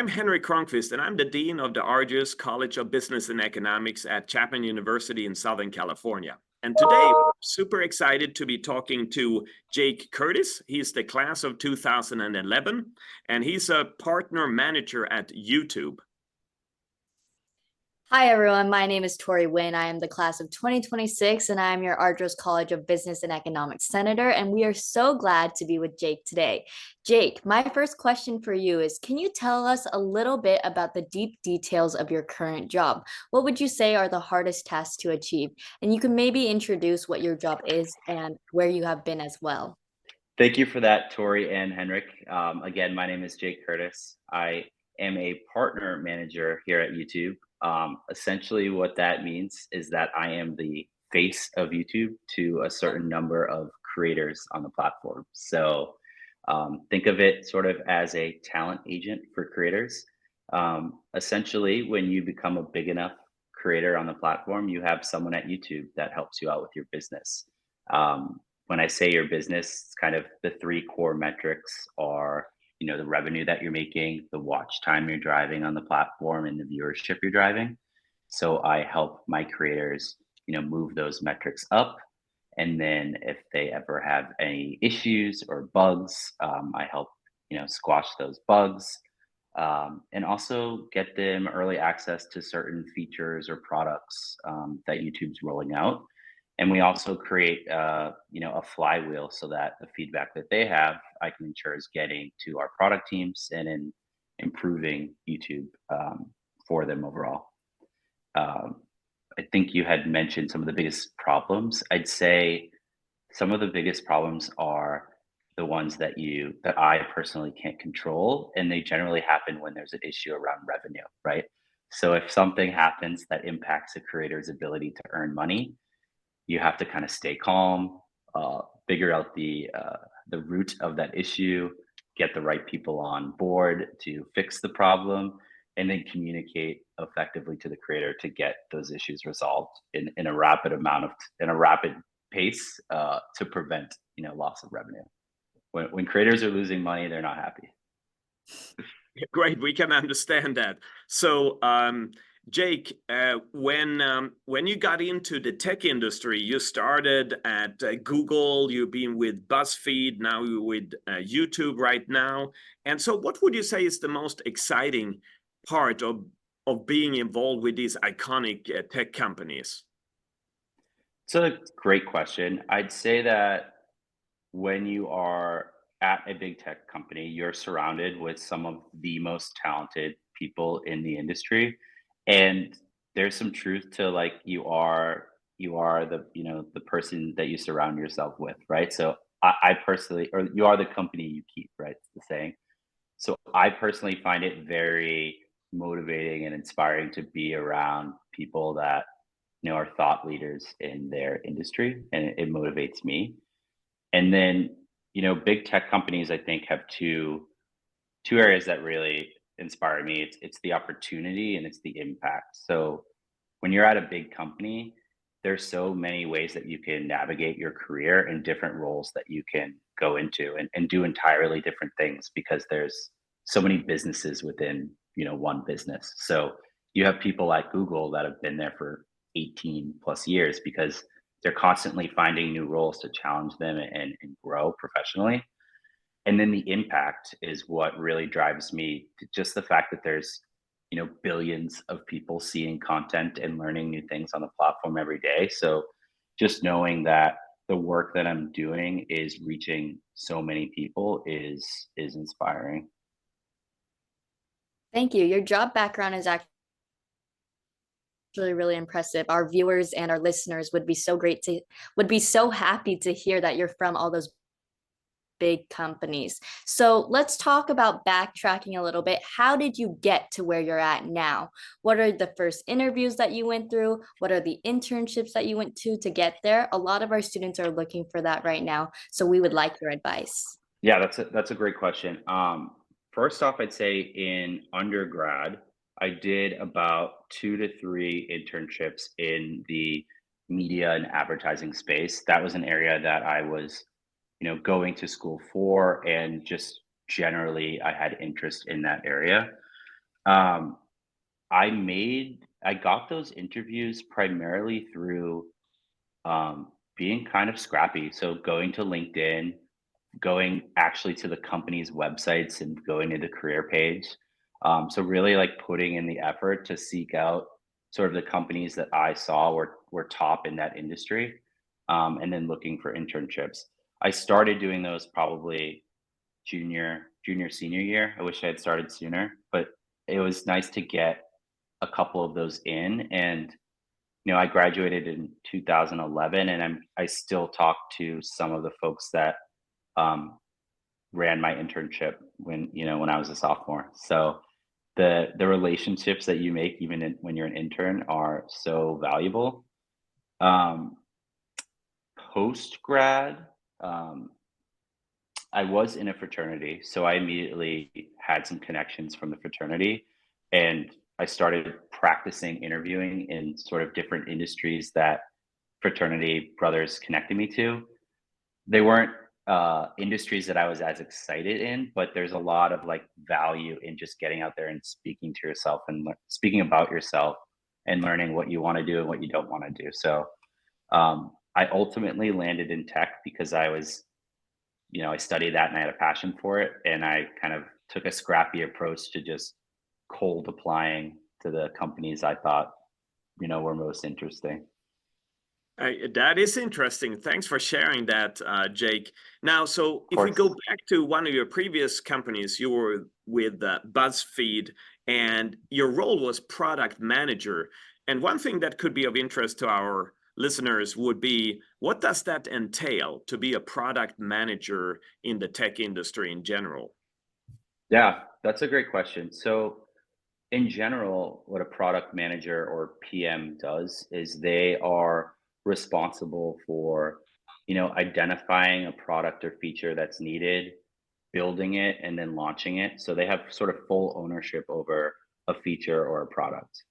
I'm Henrik Cronqvist, and I'm the Dean of the Argus College of Business and Economics at Chapman University in Southern California. And today, we're super excited to be talking to Jake Curtis. He's the class of 2011, and he's a partner manager at YouTube. Hi, everyone. My name is Tori Nguyen. I am the class of 2026, and I am your Ardros College of Business and Economics Senator, and we are so glad to be with Jake today. Jake, my first question for you is, can you tell us a little bit about the deep details of your current job? What would you say are the hardest tasks to achieve? And you can maybe introduce what your job is and where you have been as well. Thank you for that, Tori and Henrik. Again, my name is Jake Curtis. I am a partner manager here at YouTube. Essentially, what that means is that I am the face of YouTube to a certain number of creators on the platform. So think of it sort of as a talent agent for creators. Essentially, when you become a big enough creator on the platform, you have someone at YouTube that helps you out with your business. When I say your business, it's kind of the three core metrics are, the revenue that you're making, the watch time you're driving on the platform, and the viewership you're driving. So I help my creators, move those metrics up. And then if they ever have any issues or bugs, I help, squash those bugs, and also get them early access to certain features or products that YouTube's rolling out. And we also create, a flywheel so that the feedback that they have, I can ensure is getting to our product teams and in improving YouTube for them overall. I think you had mentioned some of the biggest problems. I'd say some of the biggest problems are the ones that I personally can't control, and they generally happen when there's an issue around revenue, right? So if something happens that impacts a creator's ability to earn money, you have to kind of stay calm, figure out the root of that issue, get the right people on board to fix the problem, and then communicate effectively to the creator to get those issues resolved in a rapid pace to prevent loss of revenue. When creators are losing money, they're not happy. Great, we can understand that. So, Jake, when you got into the tech industry, you started at Google, you've been with BuzzFeed, now you're with YouTube right now. And so what would you say is the most exciting part of being involved with these iconic tech companies? It's a great question. I'd say that when you are at a big tech company, you're surrounded with some of the most talented people in the industry. And there's some truth to like you are the person that you surround yourself with, right? So I personally, or you are the company you keep, right? It's the saying. So I personally find it very motivating and inspiring to be around people that are thought leaders in their industry, and it motivates me. And then big tech companies, I think, have two areas that really inspire me. It's the opportunity and it's the impact. So when you're at a big company, there's so many ways that you can navigate your career and different roles that you can go into and do entirely different things because there's so many businesses within one business. So you have people like Google that have been there for 18 plus years because they're constantly finding new roles to challenge them and grow professionally. And then the impact is what really drives me to just the fact that there's billions of people seeing content and learning new things on the platform every day. So just knowing that the work that I'm doing is reaching so many people is inspiring. Thank you. Your job background is actually really impressive. Our viewers and our listeners would be so happy to hear that you're from all those big companies. So let's talk about backtracking a little bit. How did you get to where you're at now? What are the first interviews that you went through? What are the internships that you went to get there? A lot of our students are looking for that right now. So we would like your advice. Yeah, that's a great question. First off, I'd say in undergrad, I did about 2 to 3 internships in the media and advertising space. That was an area that I was going to school for, and just generally I had interest in that area. Um, I got those interviews primarily through being kind of scrappy. So going to LinkedIn, going actually to the company's websites and going to the career page. So really like putting in the effort to seek out sort of the companies that I saw were top in that industry, and then looking for internships. I started doing those probably senior year. I wish I had started sooner, but it was nice to get a couple of those in. And I graduated in 2011, and I still talk to some of the folks that um, ran my internship when I was a sophomore. So the relationships that you make when you're an intern are so valuable. Um, Post grad, um, I was in a fraternity, so I immediately had some connections from the fraternity, and I started practicing interviewing in sort of different industries that fraternity brothers connected me to. They weren't industries that I was as excited in, but there's a lot of like value in just getting out there and speaking to yourself and speaking about yourself and learning what you want to do and what you don't want to do. So I ultimately landed in tech because I studied that and I had a passion for it. And I kind of took a scrappy approach to just cold applying to the companies I thought, were most interesting. That is interesting. Thanks for sharing that, Jake. Now, so Of if we course. go back to one of your previous companies, you were with BuzzFeed, and your role was product manager. And one thing that could be of interest to our listeners would be, what does that entail to be a product manager in the tech industry in general? Yeah, that's a great question. So, in general, what a product manager or PM does is they are responsible for, identifying a product or feature that's needed, building it, and then launching it. So they have sort of full ownership over a feature or a product.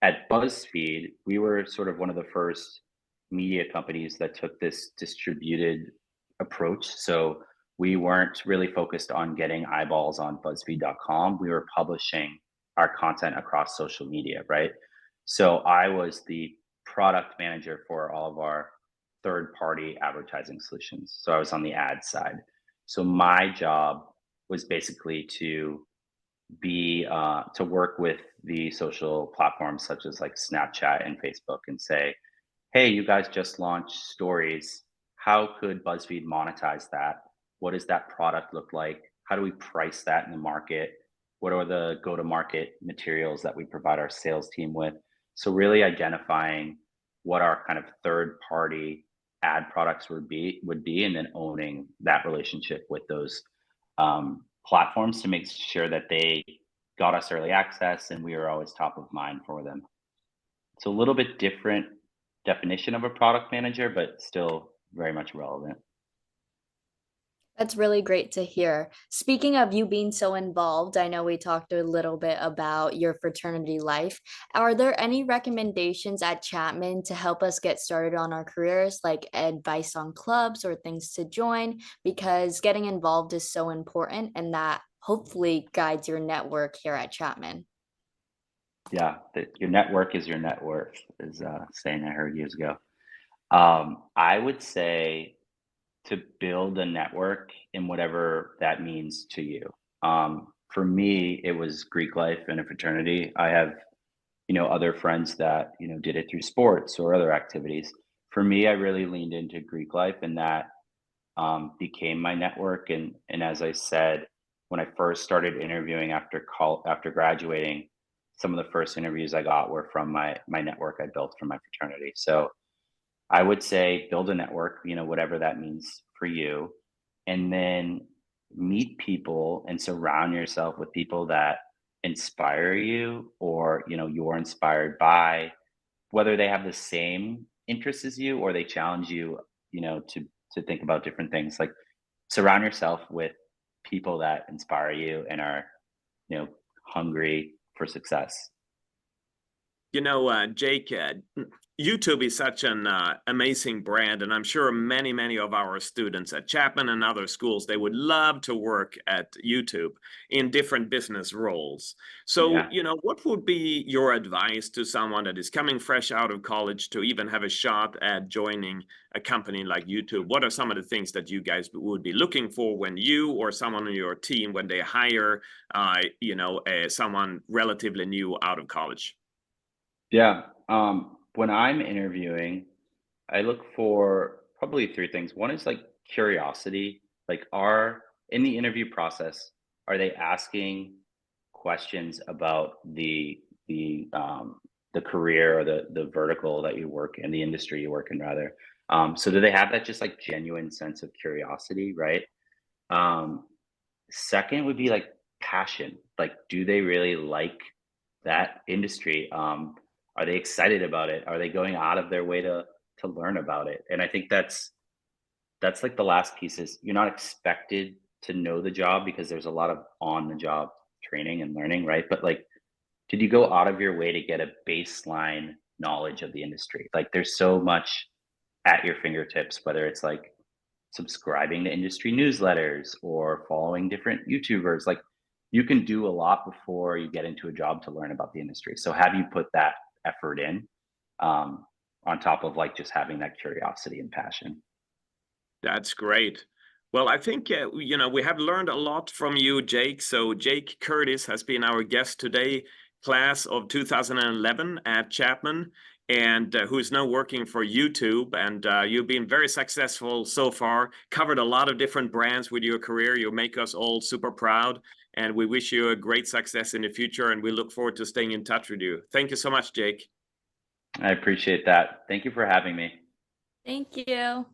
At BuzzFeed, we were sort of one of the first media companies that took this distributed approach. So we weren't really focused on getting eyeballs on BuzzFeed.com. We were publishing our content across social media, right? So I was the product manager for all of our third party advertising solutions. So I was on the ad side. So my job was basically to work with the social platforms such as like Snapchat and Facebook and say, hey, you guys just launched stories. How could BuzzFeed monetize that? What does that product look like? How do we price that in the market? What are the go to market materials that we provide our sales team with? So, really identifying what our kind of third party ad products would be, and then owning that relationship with those platforms to make sure that they got us early access and we were always top of mind for them. It's a little bit different definition of a product manager, but still very much relevant. That's really great to hear. Speaking of you being so involved, I know we talked a little bit about your fraternity life. Are there any recommendations at Chapman to help us get started on our careers, like advice on clubs or things to join? Because getting involved is so important, and that hopefully guides your network here at Chapman. Yeah, your network is your net worth is a saying I heard years ago. I would say to build a network in whatever that means to you. For me, it was Greek life and a fraternity. I have, other friends that, did it through sports or other activities. For me, I really leaned into Greek life, and that became my network. And as I said, when I first started interviewing after graduating, some of the first interviews I got were from my network I built from my fraternity. So I would say build a network, whatever that means for you, and then meet people and surround yourself with people that inspire you, or you're inspired by, whether they have the same interests as you or they challenge you, to think about different things. Like, surround yourself with people that inspire you and are, you know, hungry for success. Jake, YouTube is such an amazing brand, and I'm sure many of our students at Chapman and other schools, they would love to work at YouTube in different business roles. So, Yeah. what would be your advice to someone that is coming fresh out of college to even have a shot at joining a company like YouTube? What are some of the things that you guys would be looking for when you or someone on your team, when they hire, someone relatively new out of college? Yeah. When I'm interviewing, I look for probably three things. One is like curiosity. Like, are in the interview process, are they asking questions about the career or the vertical that you work in, the industry you work in rather? So do they have that just like genuine sense of curiosity, right? Um, Second would be like passion. Like, do they really like that industry? Are they excited about it? Are they going out of their way to learn about it? And I think that's like the last piece is you're not expected to know the job because there's a lot of on the job training and learning, right? But like, did you go out of your way to get a baseline knowledge of the industry? Like, there's so much at your fingertips, whether it's like subscribing to industry newsletters or following different YouTubers. Like, you can do a lot before you get into a job to learn about the industry. So have you put that effort in, um, on top of like just having that curiosity and passion? That's great. Well, I think, we have learned a lot from you, Jake. So Jake Curtis has been our guest today, class of 2011 at Chapman, and who is now working for YouTube. And you've been very successful so far, covered a lot of different brands with your career. You make us all super proud. And we wish you a great success in the future. And we look forward to staying in touch with you. Thank you so much, Jake. I appreciate that. Thank you for having me. Thank you.